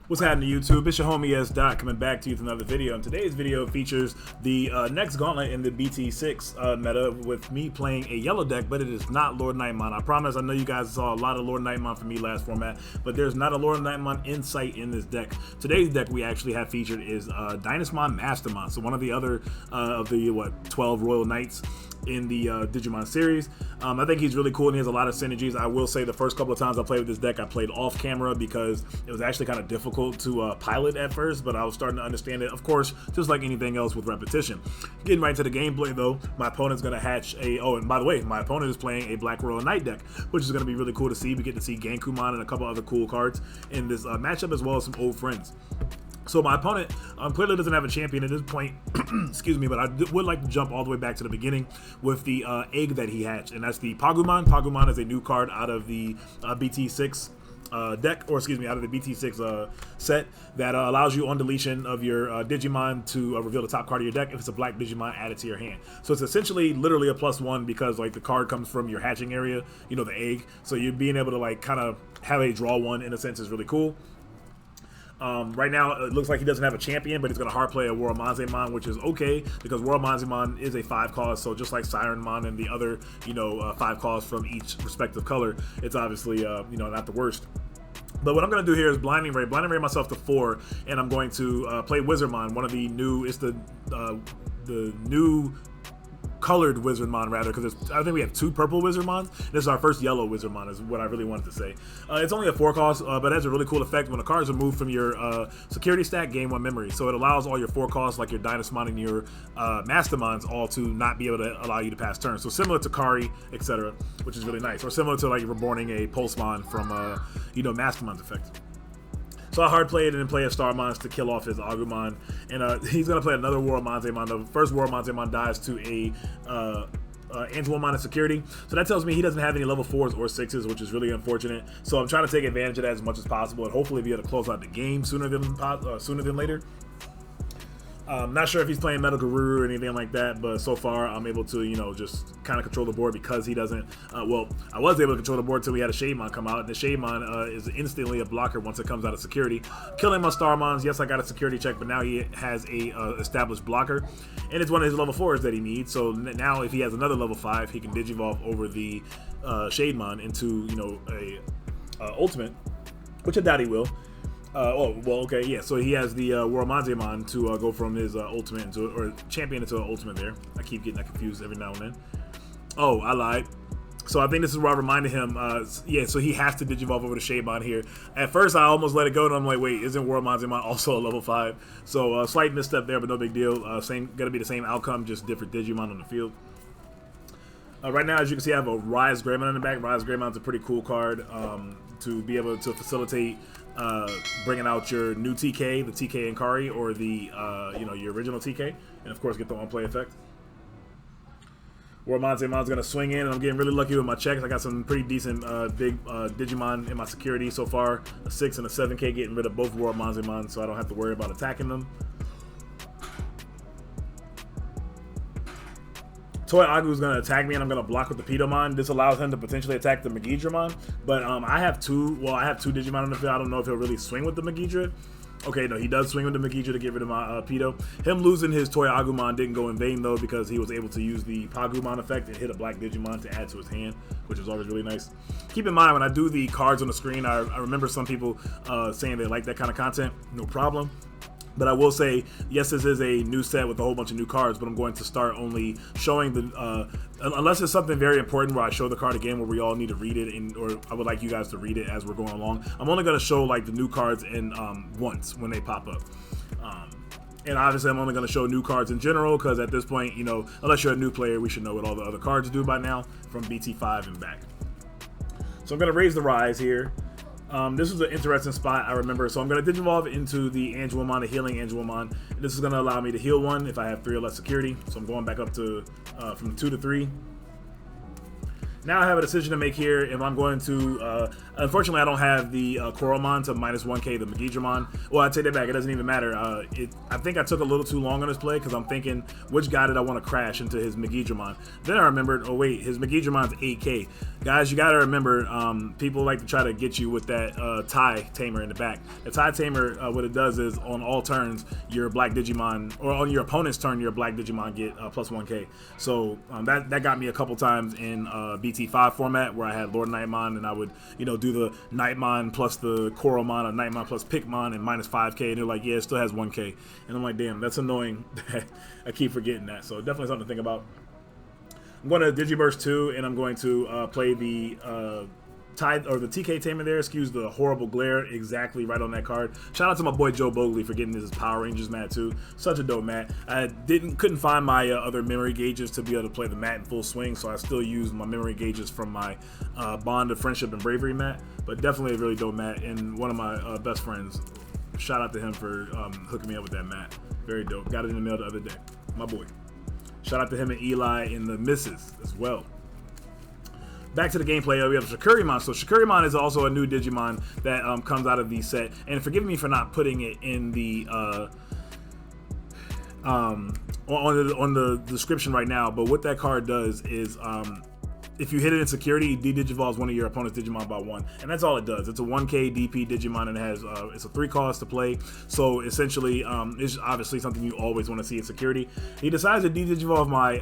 What's happening YouTube? It's your homie S. Dot coming back to you with another video. And today's video features the next gauntlet in the BT6 meta with me playing a yellow deck, but it is not Lord Nightmon. I promise, I know you guys saw a lot of Lord Nightmon from me last format, but there's not a Lord Nightmon in sight in this deck. Today's deck we actually have featured is Dynasmon Mastermon, so one of the other of the 12 Royal Knights in the Digimon series. I think he's really cool and he has a lot of synergies. I will say the first couple of times I played with this deck, I played off camera because it was actually kind of difficult to pilot at first, but I was starting to understand it, of course, just like anything else with repetition. Getting right to the gameplay though, my opponent's going to hatch a, oh, and by the way, my opponent is playing a Black Royal Knight deck, which is going to be really cool to see. We get to see Gankumon and a couple other cool cards in this matchup, as well as some old friends. So my opponent clearly doesn't have a champion at this point, excuse me, but I would like to jump all the way back to the beginning with the egg that he hatched, and that's the Pagumon. Pagumon is a new card out of the BT6 deck, or excuse me, out of the BT6 set that allows you on deletion of your Digimon to reveal the top card of your deck if it's a black Digimon added to your hand. So it's essentially literally a +1 because like the card comes from your hatching area, you know, the egg. So you're being able to like kind of have a draw one in a sense is really cool. Right now, it looks like he doesn't have a champion, but he's going to hard play a Woromazemon, which is okay because Woromazemon is a 5-cost. So just like Sirenmon and the other, 5-costs from each respective color, it's obviously, not the worst. But what I'm going to do here is Blinding Ray myself to 4, and I'm going to play Wizardmon, one of the new, it's the new colored Wizardmon rather, because I think we have 2 purple Wizardmons. This is our first yellow Wizardmon is what I really wanted to say. It's only a 4-cost, but it has a really cool effect. When the cards are moved from your security stack, gain 1 memory. So it allows all your 4-costs like your Dynasmon and your Mastermons all to not be able to allow you to pass turns. So similar to Kari, etc., which is really nice. Or similar to like reborning a Pulsemon from Mastermon's effect. So I hard played and then play a Starmon to kill off his Agumon, and he's gonna play another Woromazemon. The first Woromazemon dies to a Angelomon in security, so that tells me he doesn't have any level 4s or 6s, which is really unfortunate. So I'm trying to take advantage of that as much as possible, and hopefully be able to close out the game sooner than later. Not sure if he's playing Metal Guru or anything like that, but so far I'm able to, just kind of control the board because he doesn't. Well, I was able to control the board until we had a Shademon come out, and the Shademon is instantly a blocker once it comes out of security. Killing my Starmons, yes, I got a security check, but now he has a established blocker, and it's one of his level 4s that he needs. So now if he has another level 5, he can Digivolve over the Shademon into, a ultimate, which I doubt he will. Okay, yeah, so he has the Woromazemon to go from his ultimate into, or champion into an ultimate there. I keep getting that confused every now and then. Oh, I lied. So I think this is where I reminded him, yeah, so he has to Digivolve over the Shademon here. At first, I almost let it go, and I'm like, wait, isn't Woromazemon also a level 5? So slight misstep there, but no big deal. Gonna be the same outcome, just different Digimon on the field. Right now, as you can see, I have a Rise Greymon in the back. Rise Greymon's a pretty cool card to be able to facilitate bringing out your new TK, the TK and Kari, or the your original TK, and of course get the on-play effect. Woromazemon's gonna swing in, and I'm getting really lucky with my checks. I got some pretty decent big Digimon in my security so far. A 6 and a 7K, getting rid of both Woromazemon, so I don't have to worry about attacking them. Toy Agu is going to attack me, and I'm going to block with the Pidomon. This allows him to potentially attack the Megidramon, but I have two Digimon in the field. I don't know if he'll really swing with the Megidra. Okay, no, he does swing with the Megidra to get rid of my Pido. Him losing his Toy Agumon didn't go in vain, though, because he was able to use the Pagumon effect and hit a black Digimon to add to his hand, which is always really nice. Keep in mind, when I do the cards on the screen, I remember some people saying they like that kind of content. No problem. But I will say, yes, this is a new set with a whole bunch of new cards, but I'm going to start only showing the, unless it's something very important where I show the card again where we all need to read it, or I would like you guys to read it as we're going along. I'm only going to show like the new cards in once when they pop up. And obviously I'm only going to show new cards in general because at this point, unless you're a new player, we should know what all the other cards do by now from BT5 and back. So I'm going to raise the Rise here. This is an interesting spot, I remember. So I'm going to Digivolve into the Angelomon, the healing Angelomon. This is going to allow me to heal 1 if I have 3 or less security. So I'm going back up to from 2 to 3. Now I have a decision to make here if I'm going to, unfortunately I don't have the Coromon to -1k the Digimon. Well, I take that back, it doesn't even matter. I think I took a little too long on this play because I'm thinking, which guy did I want to crash into his Digimon? Then I remembered, oh wait, his Digimon's 8k. Guys, you got to remember, people like to try to get you with that tie tamer in the back. The tie tamer, what it does is on all turns, your black Digimon, or on your opponent's turn, your black Digimon get +1k. So that got me a couple times in BT5 format where I had Lord Nightmon and I would, you know, do the Nightmon plus the Coromon or Nightmon plus Pikmon and -5k, and they're like, yeah, it still has 1k. And I'm like, damn, that's annoying. I keep forgetting that. So definitely something to think about. I'm going to Digiburst 2 and I'm going to play the the TK Tamer there. Excuse the horrible glare, exactly right on that card. Shout out to my boy Joe Bogley for getting his Power Rangers mat too. Such a dope mat. I couldn't find my other memory gauges to be able to play the mat in full swing, so I still used my memory gauges from my Bond of Friendship and Bravery mat. But definitely a really dope mat, and one of my best friends. Shout out to him for hooking me up with that mat. Very dope. Got it in the mail the other day. My boy. Shout out to him and Eli and the missus as well. Back to the gameplay, we have Shakurimon. So Shakurimon is also a new Digimon that comes out of the set. And forgive me for not putting it in the on the description right now. But what that card does is if you hit it in security, it de-digivolves one of your opponent's Digimon by 1, and that's all it does. It's a 1k DP Digimon, and it has it's a 3 cost to play. So essentially, it's obviously something you always want to see in security. He decides to de-digivolve my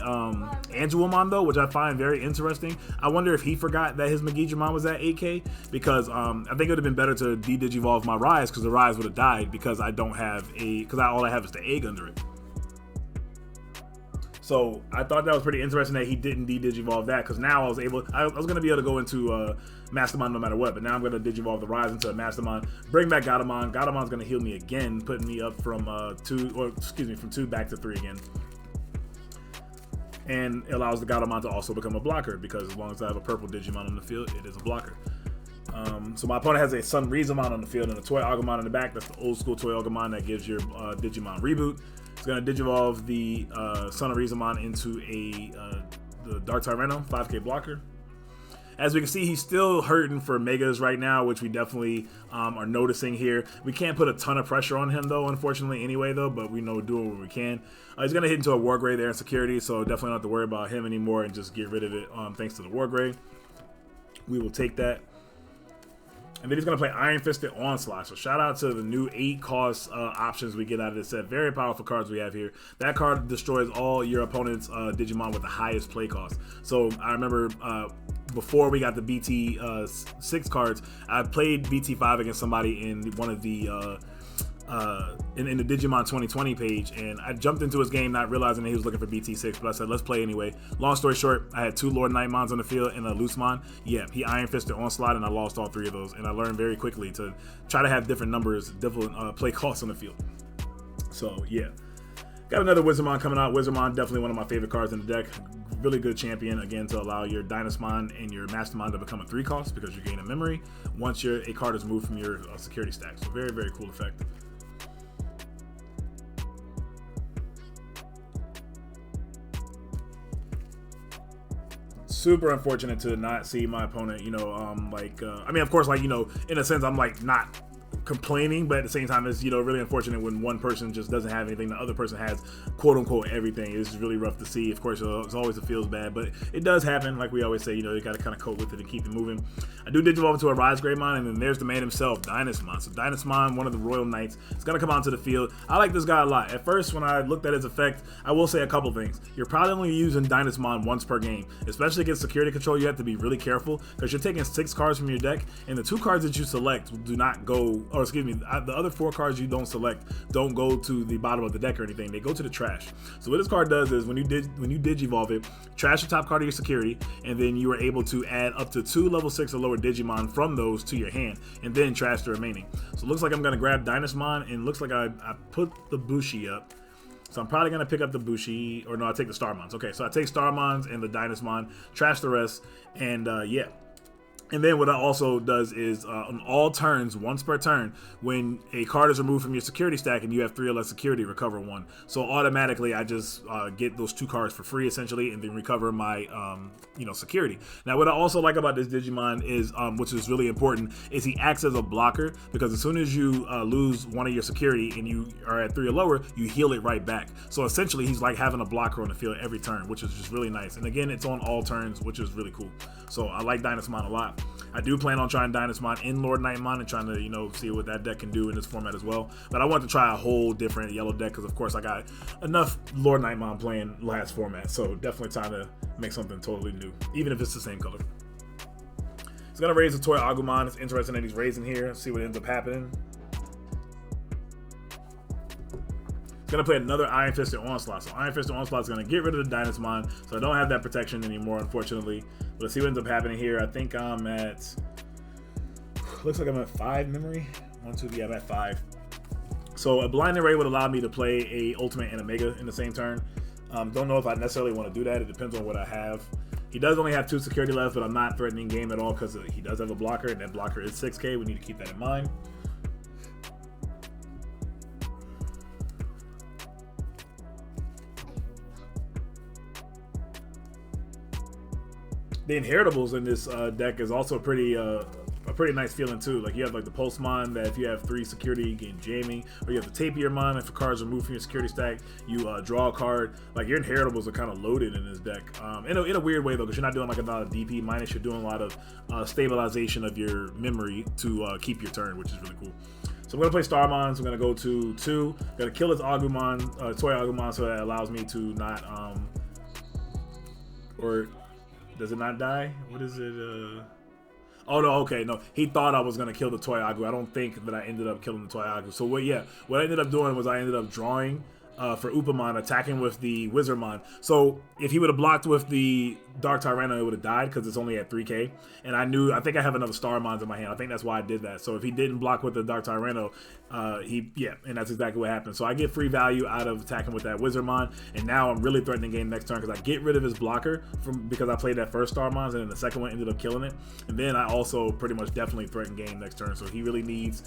Angelomon though, which I find very interesting. I wonder if he forgot that his Digimon was at 8k, because I think it would have been better to de-digivolve my Rise, because the Rise would have died because I don't have all I have is the egg under it. So I thought that was pretty interesting that he didn't de-digivolve that, because now I was going to be able to go into Mastermind no matter what, but now I'm going to digivolve the Rise into a Mastermind, bring back Gatomon. Gatomon's going to heal me again, putting me up from 2 back to 3 again. And it allows the Gatomon to also become a blocker, because as long as I have a purple Digimon on the field, it is a blocker. So my opponent has a Sun Rizamon on the field and a Toy Agumon in the back. That's the old school Toy Agumon that gives your Digimon reboot. It's going to digivolve the Sun Rizamon into the Dark Tyranno, 5k blocker. As we can see, he's still hurting for Megas right now, which we definitely are noticing here. We can't put a ton of pressure on him, though, unfortunately, anyway, though, but we know doing what we can. He's going to hit into a War Grey there in security, so definitely not have to worry about him anymore and just get rid of it thanks to the War Grey. We will take that. And then he's going to play Iron Fisted Onslaught. So shout out to the new 8 cost options we get out of this set. Very powerful cards we have here. That card destroys all your opponent's Digimon with the highest play cost. So I remember before we got the BT6 cards, I played BT5 against somebody in one of the in the Digimon 2020 page, and I jumped into his game not realizing that he was looking for BT6, but I said, let's play anyway. Long story short, I had 2 Lord Nightmons on the field and a Loosemon. Yeah, he Iron Fisted Onslaught, and I lost all 3 of those, and I learned very quickly to try to have different numbers, different play costs on the field. So yeah, got another Wizardmon coming out. Wizardmon, definitely one of my favorite cards in the deck. Really good champion, again, to allow your Dynasmon and your Mastermind to become a 3 cost, because you're gaining memory once a card is moved from your security stack. So very, very cool effect. Super unfortunate to not see my opponent, you know, I mean, of course, like, you know, in a sense, I'm like not complaining, but at the same time, it's, you know, really unfortunate when one person just doesn't have anything, the other person has quote unquote everything. It's really rough to see. Of course, it's always, it feels bad, but it does happen. Like we always say, you know, you got to kind of cope with it and keep it moving. I do digivolve into a Rise Greymon, and then there's the man himself, Dynasmon. So Dynasmon, one of the Royal Knights, is going to come onto the field. I like this guy a lot. At first, when I looked at his effect, I will say a couple things. You're probably only using Dynasmon once per game, especially against security control. You have to be really careful, because you're taking 6 cards from your deck, and the 2 cards that you select do not go, or excuse me, the other 4 cards you don't select don't go to the bottom of the deck or anything. They go to the trash. So what this card does is when you digivolve it, trash the top card of your security, and then you are able to add up to 2 level 6 or lower Digimon from those to your hand, and then trash the remaining. So it looks like I'm going to grab Dynasmon, and looks like I put the Bushi up. So I'm probably going to pick up the Bushi, or no, I take the Starmons. Okay, so I take Starmons and the Dynasmon, trash the rest, and yeah. And then what it also does is on all turns, once per turn, when a card is removed from your security stack and you have 3 or less security, recover 1. So automatically I just get those 2 cards for free essentially, and then recover my security. Now what I also like about this Digimon is, which is really important, is he acts as a blocker, because as soon as you lose 1 of your security and you are at 3 or lower, you heal it right back. So essentially he's like having a blocker on the field every turn, which is just really nice. And again, it's on all turns, which is really cool. So I like Dynasmon a lot. I do plan on trying Dynasmon in Lord Knightmon and trying to, see what that deck can do in this format as well. But I want to try a whole different yellow deck because, of course, I got enough Lord Knightmon playing last format. So definitely time to make something totally new, even if it's the same color. He's going to raise the Toy Agumon. It's interesting that he's raising here. See what ends up happening. He's going to play another Iron Fisted Onslaught. So Iron Fisted Onslaught is going to get rid of the Dynasmon. So I don't have that protection anymore, unfortunately. But let's see what ends up happening here. I think I'm at... Looks like I'm at 5 memory. 1, 2, yeah, I'm at 5. So a Blind Array would allow me to play a Ultimate and a Mega in the same turn. Don't know if I necessarily want to do that. It depends on what I have. He does only have 2 security left, but I'm not threatening game at all because he does have a blocker, and that blocker is 6k. We need to keep that in mind. The inheritables in this deck is also a pretty nice feeling too. Like you have like the Pulsemon that if you have 3 security, you get jamming, or you have the Tapirmon. If a card's removed from your security stack, you draw a card. Like your inheritables are kind of loaded in this deck. In a weird way though, because you're not doing like a lot of DP minus. You're doing a lot of stabilization of your memory to keep your turn, which is really cool. So I'm gonna play Starmon. So I'm gonna go to 2. Gonna kill this Agumon, Toy Agumon, so that allows me to not or does it not die? What is it? Oh no, okay, no. He thought I was gonna kill the Toy Agu. I don't think that I ended up killing the Toy Agu. So what I ended up doing was I ended up drawing for Upamon, attacking with the Wizardmon. So if he would have blocked with the Dark Tyranno, it would have died because it's only at 3k. And I think I have another Starmons in my hand. I think that's why I did that. So if he didn't block with the Dark Tyranno, and that's exactly what happened. So I get free value out of attacking with that Wizardmon, and now I'm really threatening game next turn because I get rid of his blocker because I played that first Starmons, and then the second one ended up killing it. And then I also pretty much definitely threaten game next turn. So he really needs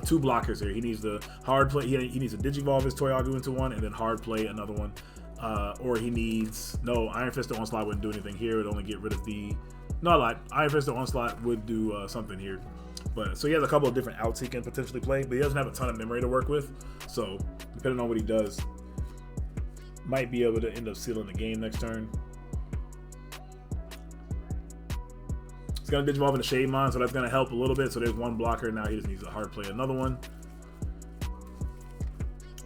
2 blockers here. He needs the hard play. He needs to Digivolve his Toy Agu into one, and then hard play another one. Or he needs Iron Fisted Onslaught wouldn't do anything here. It would only get rid of the Iron Fisted Onslaught would do something here. But so he has a couple of different outs he can potentially play, but he doesn't have a ton of memory to work with. So depending on what he does, might be able to end up sealing the game next turn. He's gonna Digivolve into Shademon, so that's gonna help a little bit. So there's 1 blocker. Now he just needs to hard play another one.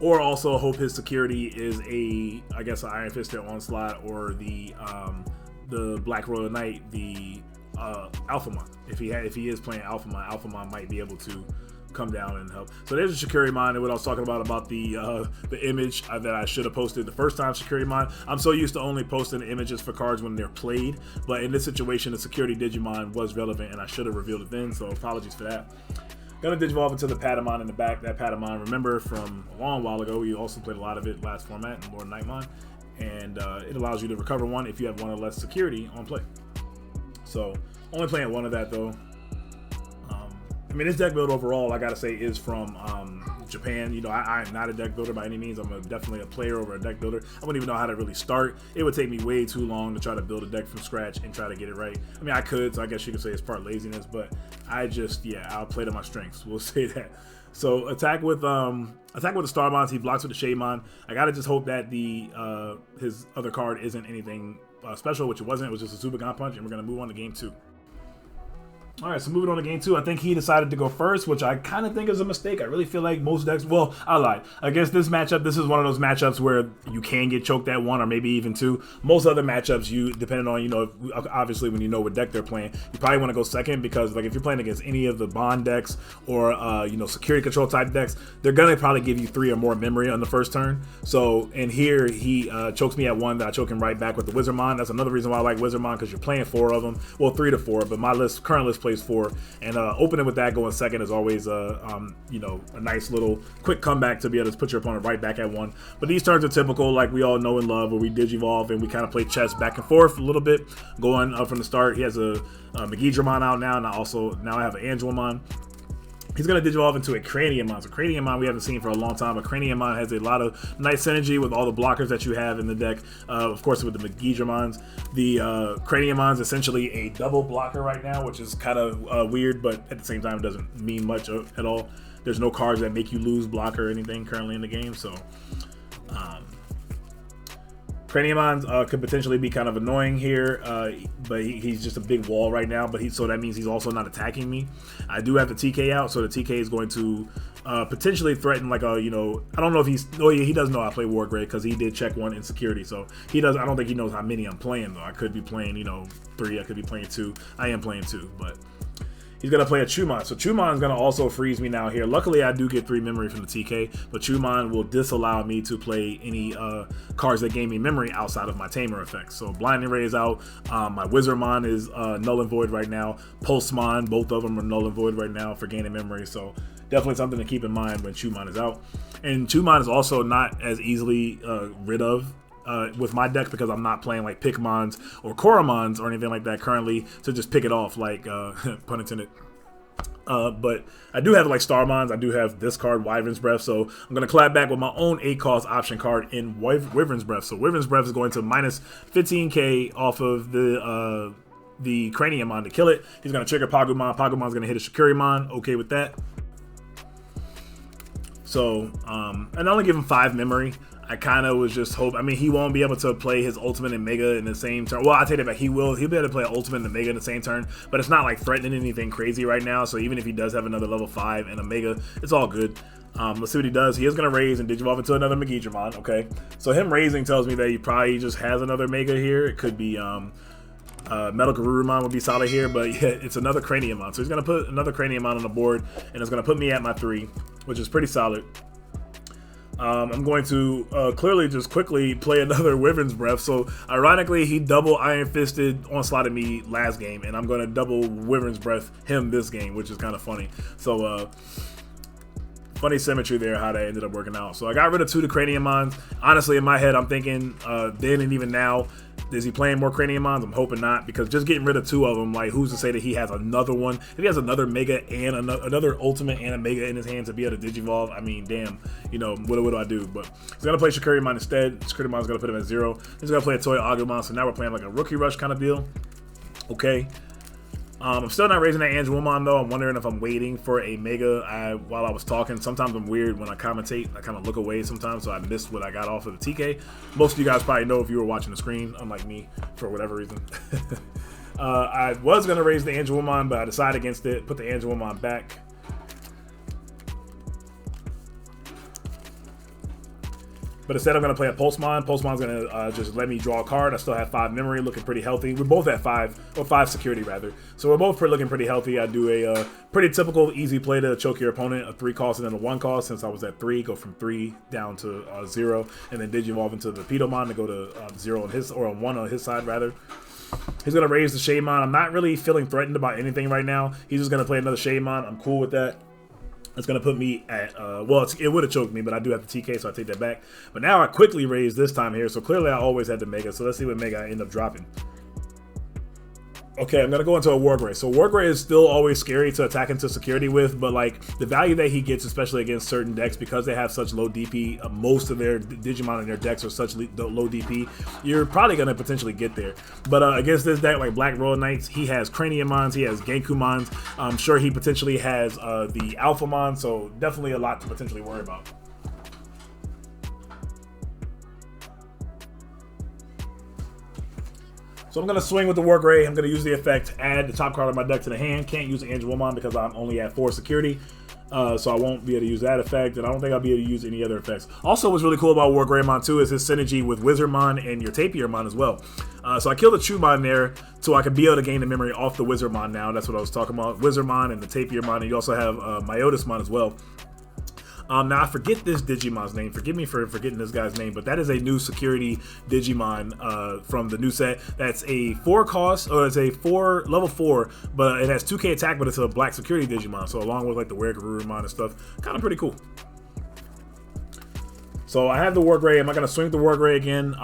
Or also hope his security is an Iron Fisted Onslaught, or the Black Royal Knight, the Alphamon. If he is playing Alphamon might be able to come down and help. So there's a Shikurimon, and what I was talking about the image that I should have posted the first time Shikurimon. I'm so used to only posting the images for cards when they're played, but in this situation, the security Digimon was relevant, and I should have revealed it then. So apologies for that. Gonna Digivolve into the Patamon in the back. That Patamon, remember from a long while ago, we also played a lot of it last format in Lord Knightmon, and it allows you to recover 1 if you have 1 or less security on play. So only playing 1 of that though. I mean, this deck build overall, I gotta say, is from Japan. I'm not a deck builder by any means. I'm definitely a player over a deck builder. I wouldn't even know how to really start. It would take me way too long to try to build a deck from scratch and try to get it right. I mean, I could, so I guess you could say it's part laziness, but I'll play to my strengths. We'll say that. So attack with the Starmons. He blocks with the Shademon. I gotta just hope that his other card isn't anything special, which it wasn't. It was just a Zubagon Punch, and we're gonna move on to game 2. All right, so moving on to game 2, I think he decided to go first, which I kind of think is a mistake. I really feel like most decks, well, I lied. Against this matchup, this is one of those matchups where you can get choked at 1 or maybe even 2. Most other matchups, depending on, obviously when you know what deck they're playing, you probably want to go second, because like if you're playing against any of the bond decks or, security control type decks, they're going to probably give you 3 or more memory on the first turn. So, and here he chokes me at 1, that I choke him right back with the Wizardmon. That's another reason why I like Wizardmon, because you're playing 4 of them. Well, 3 to 4, but my current list first place for. And opening with that going second is always you know, a nice little quick comeback to be able to put your opponent right back at 1. But these turns are typical, like we all know and love, where we Digivolve and we kind of play chess back and forth a little bit, going from the start. He has a Digimon out now, and now I have an Angelmon. He's going to Digivolve into a Craniumon. So Craniumon we haven't seen for a long time, but Craniumon has a lot of nice synergy with all the blockers that you have in the deck. Of course, with the Digimons. The Craniumon's essentially a double blocker right now, which is kind of weird, but at the same time, it doesn't mean much at all. There's no cards that make you lose blocker or anything currently in the game, so... Craniumon could potentially be kind of annoying here, but he's just a big wall right now. But so that means he's also not attacking me. I do have the TK out, so the TK is going to potentially threaten like a, you know, I don't know if he's, oh yeah, he does know I play Wargrave because he did check 1 insecurity, so he does. I don't think he knows how many I'm playing though. I could be playing, you know, 3. I could be playing 2. I am playing 2, but. He's going to play a Chumon. So Chumon is going to also freeze me now here. Luckily, I do get 3 memory from the TK, but Chumon will disallow me to play any cards that gain me memory outside of my Tamer effects. So Blinding Ray is out. My Wizardmon is null and void right now. Pulsemon, both of them are null and void right now for gaining memory. So definitely something to keep in mind when Chumon is out. And Chumon is also not as easily rid of with my deck because I'm not playing like Pikmons or Koromons or anything like that currently to just pick it off, like pun intended. But I do have like Starmons. I do have this card, Wyvern's Breath, so I'm going to collab back with my own 8-cost option card in Wyvern's Breath. So Wyvern's Breath is going to minus 15k off of the Craniumon to kill it. He's going to trigger Pagumon. Pagumon's going to hit a Shakurimon. Okay with that. So, and I only give him 5 memory. I kind of was just hoping. I mean, he won't be able to play his Ultimate and Mega in the same turn. Well, I take it back. He will. He'll be able to play Ultimate and Mega in the same turn, but it's not like threatening anything crazy right now. So even if he does have another level 5 and a Mega, it's all good. Let's see what he does. He is going to raise and Digivolve into another Megidramon. Okay, so him raising tells me that he probably just has another Mega here. It could be Metal Garurumon would be solid here, but yeah, it's another Craniumon. So he's going to put another Craniumon on the board, and it's going to put me at my 3, which is pretty solid. I'm going to clearly just quickly play another Wyvern's Breath. So ironically, he double Iron Fisted onslaughted me last game, and I'm going to double Wyvern's Breath him this game, which is kind of funny. So funny symmetry there, how that ended up working out. So I got rid of 2 of the Craniumons. Honestly, in my head, I'm thinking then and even now, is he playing more Craniumons? I'm hoping not, because just getting rid of 2 of them, like, who's to say that he has another one? If he has another Mega and another Ultimate and a Mega in his hand to be able to Digivolve, I mean, damn, you know, what do I do? But he's going to play Shakurimon instead. Shakurimon's going to put him at 0. He's going to play a Toy Agumon, so now we're playing like a Rookie Rush kind of deal. Okay. I'm still not raising that Angelmon though. I'm wondering if I'm waiting for a Mega. While I was talking, sometimes I'm weird when I commentate. I kind of look away sometimes, so I missed what I got off of the TK. Most of you guys probably know if you were watching the screen, unlike me, for whatever reason. I was going to raise the Angelmon, but I decided against it. Put the Angelmon back. But instead, I'm going to play a Pulsemon. Pulsemon's going to just let me draw a card. I still have 5 memory, looking pretty healthy. We're both at 5, or 5 security rather. So we're both looking pretty healthy. I do a pretty typical easy play to choke your opponent, a 3 cost and then a 1 cost. Since I was at 3, go from 3 down to 0, and then Digivolve into the Pedomon to go to 0 on his, or on 1 on his side rather. He's going to raise the Shaymon. I'm not really feeling threatened about anything right now. He's just going to play another Shaymon. I'm cool with that. It's going to put me at, well, it would have choked me, but I do have the TK, so I take that back. But now I quickly raise this time here, so clearly I always had the Mega. So let's see what Mega I end up dropping. Okay, I'm going to go into a Wargrave. So Wargrave is still always scary to attack into security with, but like the value that he gets, especially against certain decks, because they have such low DP, most of their Digimon in their decks are such low DP, you're probably going to potentially get there. But against this deck, like Black Royal Knights, he has Craniumons, he has Genkumons. I'm sure he potentially has the Alphamon, so definitely a lot to potentially worry about. So I'm going to swing with the Wargrave. I'm going to use the effect, add the top card of my deck to the hand. Can't use the Angelmon because I'm only at 4 security. So I won't be able to use that effect, and I don't think I'll be able to use any other effects. Also, what's really cool about Wargravemon too is his synergy with Wizardmon and your Tapirmon as well. So I killed the Chumon there, so I can be able to gain the memory off the Wizardmon now. That's what I was talking about. Wizardmon and the Tapirmon, and you also have Myotismon as well. Now I forget this Digimon's name. Forgive me for forgetting this guy's name, but that is a new security Digimon from the new set. That's a 4 cost, or it's a level 4, but it has 2k attack, but it's a black security Digimon. So along with like the Wergarurumon and stuff, kind of pretty cool. So I have the Wargray. Am I gonna swing the Wargray again?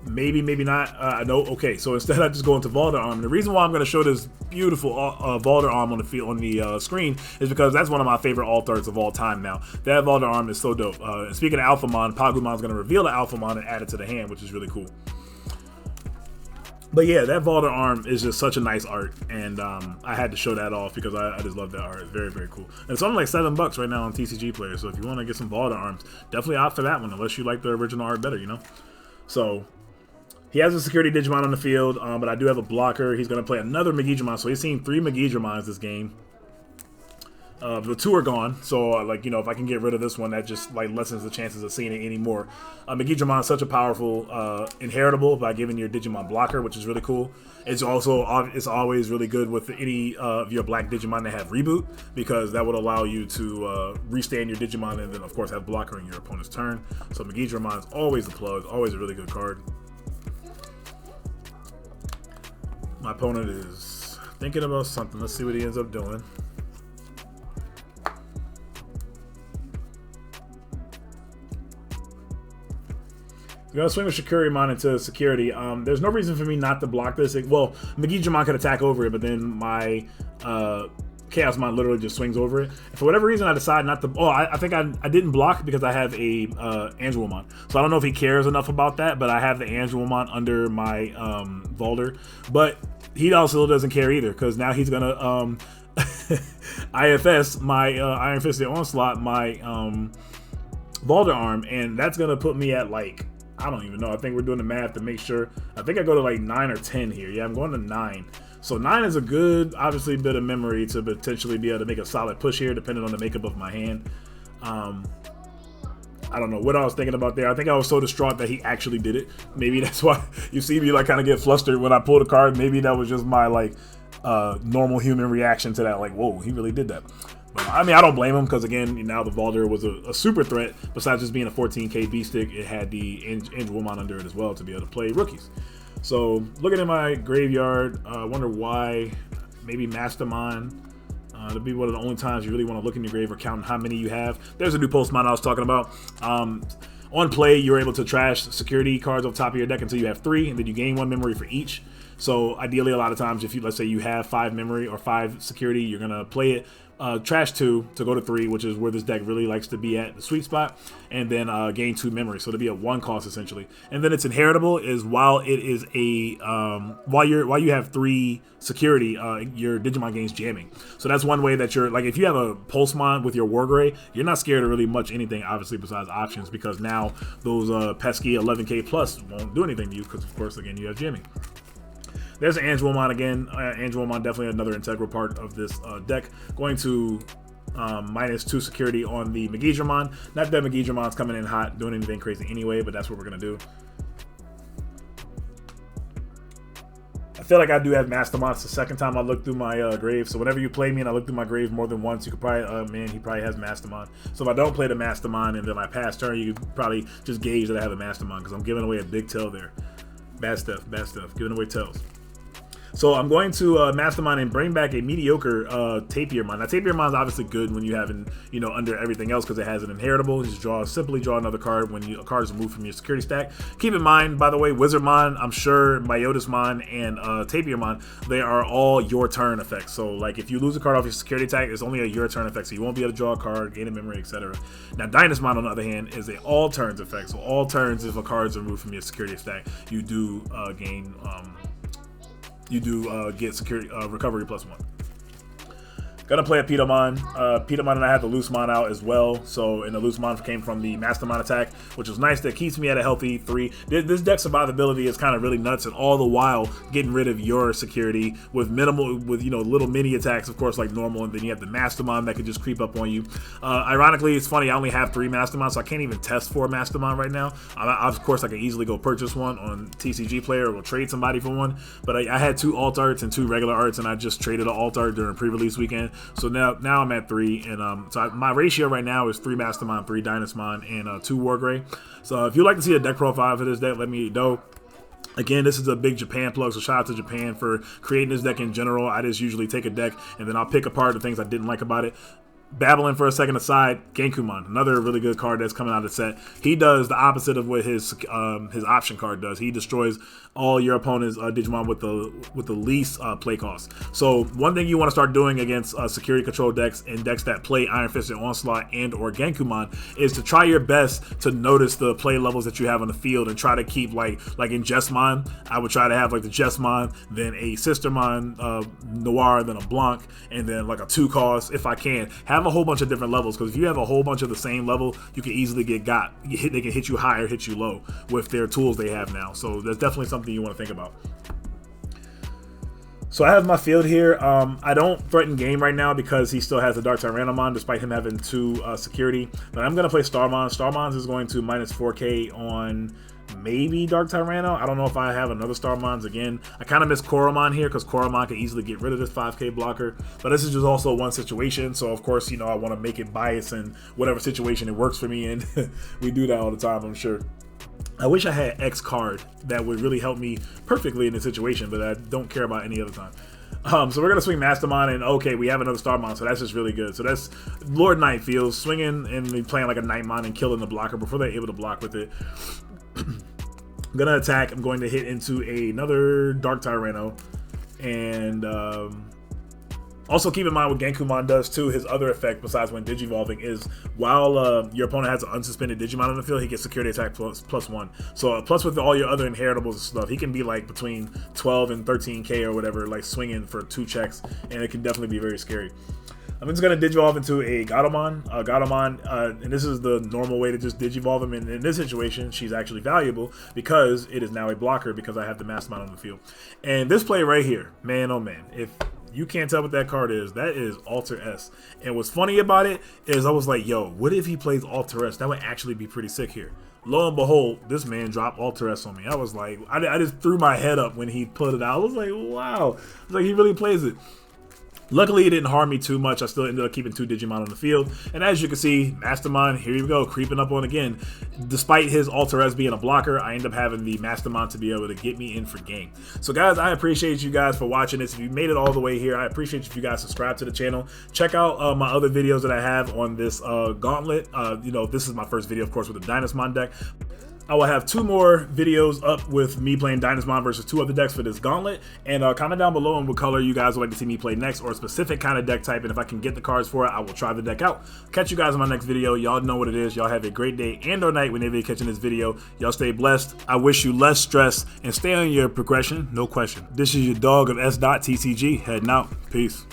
Maybe, maybe not. No. Okay. So instead, I just go into Valder Arm. The reason why I'm going to show this beautiful Valder Arm on the screen is because that's one of my favorite alt arts of all time. Now that Valder Arm is so dope. Speaking of Alphamon, Pagumon's going to reveal the Alphamon and add it to the hand, which is really cool. But yeah, that Valder Arm is just such a nice art, and I had to show that off because I just love that art. It's very, very cool. And it's only like $7 right now on TCG Player. So if you want to get some Valder Arms, definitely opt for that one, unless you like the original art better, you know. So he has a security Digimon on the field, but I do have a blocker. He's going to play another Megidramon, so he's seen 3 Megidramons this game. The 2 are gone, so like, you know, if I can get rid of this one, that just like lessens the chances of seeing it anymore. Megidramon is such a powerful inheritable by giving your Digimon blocker, which is really cool. It's always really good with any of your black Digimon that have reboot, because that would allow you to restand your Digimon and then of course have blocker in your opponent's turn. So Megidramon is always the plug, always a really good card. My opponent is thinking about something. Let's see what he ends up doing. We're going to swing with Shakurimon into security. There's no reason for me not to block this. Well, Megidramon could attack over it, but then my Chaosmon literally just swings over it. And for whatever reason, I decide not to. Oh, I think I didn't block because I have a Angelomon. So I don't know if he cares enough about that, but I have the Angelomon under my Valder. But he also doesn't care either, because now he's going to IFS my Iron Fisted Onslaught, my Valder Arm, and that's going to put me at like, I don't even know. I think we're doing the math to make sure. I think I go to like 9 or 10 here. Yeah, I'm going to 9. So 9 is a good, obviously, bit of memory to potentially be able to make a solid push here, depending on the makeup of my hand. I don't know what I was thinking about there. I think I was so distraught that he actually did it. Maybe that's why you see me like kind of get flustered when I pull the card. Maybe that was just my like normal human reaction to that. Like, whoa, he really did that. But I mean, I don't blame him, because again, now the Valder was a super threat. Besides just being a 14k B-stick, it had the Angelomon under it as well to be able to play rookies. So looking at my graveyard, I wonder why. Maybe Mastermind. That'd be one of the only times you really want to look in your grave or count how many you have. There's a new Postmon I was talking about. On play, you're able to trash security cards off the top of your deck until you have 3, and then you gain 1 memory for each. So ideally, a lot of times, if you, let's say you have 5 memory or 5 security, you're gonna play it, trash 2 to go to 3, which is where this deck really likes to be at, the sweet spot, and then gain 2 memory. So to be at 1 cost essentially. And then it's inheritable is while it is a while you have 3 security, your Digimon gains jamming. So that's one way that you're like, if you have a Pulsemon with your Wargray, you're not scared of really much anything, obviously, besides options, because now those pesky 11k plus won't do anything to you, because of course again you have jamming. There's an Angelomon again. Angelomon definitely another integral part of this deck. Going to -2 security on the Megidramon. Not that Megidramon's coming in hot, doing anything crazy anyway, but that's what we're going to do. I feel like I do have Mastermon. It's the second time I look through my grave. So whenever you play me and I look through my grave more than once, you could probably, man, he probably has Mastermon. So if I don't play the Mastermon and then I pass turn, you could probably just gauge that I have a Mastermon, because I'm giving away a big tail there. Bad stuff, giving away tails. So I'm going to Mastermind and bring back a mediocre Tapirmon. Now Tapirmon is obviously good when you have, you know, under everything else, because it has an inheritable. You just simply draw another card when a card is removed from your security stack. Keep in mind, by the way, Wizardmon, I'm sure Myotismon and Tapirmon, they are all your turn effects. So like if you lose a card off your security tag, it's only a your turn effect, so you won't be able to draw a card, gain a memory, etc. Now Dynasmon, on the other hand, is a all turns effect. So all turns, if a card is removed from your security stack, you do gain. You do get security recovery +1. Gonna play a Pitomon. Pitomon and I have the Loosemon out as well. So, and the Loosemon came from the Mastermind attack, which was nice. That keeps me at a healthy 3. This deck survivability is kind of really nuts, and all the while getting rid of your security with minimal, with, you know, little mini attacks, of course, like normal, and then you have the Mastermind that could just creep up on you. Ironically, it's funny, I only have 3 Masterminds, so I can't even test for a Mastermind right now. Of course, I can easily go purchase one on TCG Player or go trade somebody for one, but I had 2 alt arts and 2 regular arts, and I just traded an alt art during pre-release weekend. So now I'm at 3, and my ratio right now is 3 Mastermon, 3 Dynasmon, and 2 Wargray. So if you'd like to see a deck profile for this deck, let me know. Again, this is a big Japan plug, so shout out to Japan for creating this deck in general. I just usually take a deck, and then I'll pick apart the things I didn't like about it. Babbling for a second aside, Genkumon, another really good card that's coming out of the set. He does the opposite of what his option card does. He destroys all your opponent's Digimon with the least play cost. So one thing you want to start doing against security control decks and decks that play Iron Fist and Onslaught and or Genkumon is to try your best to notice the play levels that you have on the field and try to keep like in Jesmon, I would try to have like the Jesmon, then a Sistermon Noir, then a Blanc, and then like a 2 cost if I can. Have a whole bunch of different levels, because if you have a whole bunch of the same level, you can easily get got. They can hit you high or hit you low with their tools they have now. So that's definitely something you want to think about. So I have my field here. I don't threaten game right now because he still has the Dark Tyrannomon despite him having 2 security. But I'm going to play Starmon. Starmon is going to minus 4K on maybe Dark Tyranno. I don't know if I have another Starmons again. I kind of miss Koromon here because Koromon can easily get rid of this 5K blocker. But this is just also one situation. So of course, you know, I want to make it biased in whatever situation it works for me. And we do that all the time, I'm sure. I wish I had X card that would really help me perfectly in this situation, but I don't care about any other time. So we're going to swing Mastermon, and okay, we have another Starmon, so that's just really good. So that's Lord Knight feels, swinging and playing like a Nightmon and killing the blocker before they're able to block with it. I'm going to attack. I'm going to hit into another Dark Tyranno, and also keep in mind what Genkumon does too. His other effect besides when Digivolving is while your opponent has an unsuspended Digimon on the field, he gets security attack +1. So plus with all your other inheritables and stuff, he can be like between 12 and 13K or whatever, like swinging for 2 checks, and it can definitely be very scary. I'm just going to Digivolve into a Gatomon. And this is the normal way to just Digivolve him. And in this situation, she's actually valuable because it is now a blocker because I have the Mastermon on the field. And this play right here, man, oh man, if you can't tell what that card is, that is Alter S. And what's funny about it is I was like, yo, what if he plays Alter S? That would actually be pretty sick here. Lo and behold, this man dropped Alter S on me. I was like, I just threw my head up when he put it out. I was like, wow. I was like, he really plays it. Luckily, it didn't harm me too much. I still ended up keeping 2 Digimon on the field. And as you can see, Mastermon, here you go, creeping up on again. Despite his Alter S being a blocker, I end up having the Mastermon to be able to get me in for game. So guys, I appreciate you guys for watching this. If you made it all the way here, I appreciate if you guys subscribe to the channel. Check out my other videos that I have on this gauntlet. You know, this is my first video, of course, with the Dynasmon deck. I will have 2 more videos up with me playing Dynasmon versus 2 other decks for this gauntlet. And comment down below on what color you guys would like to see me play next, or a specific kind of deck type. And if I can get the cards for it, I will try the deck out. Catch you guys in my next video. Y'all know what it is. Y'all have a great day and or night whenever you're catching this video. Y'all stay blessed. I wish you less stress and stay on your progression. No question. This is your dog of S.TCG heading out. Peace.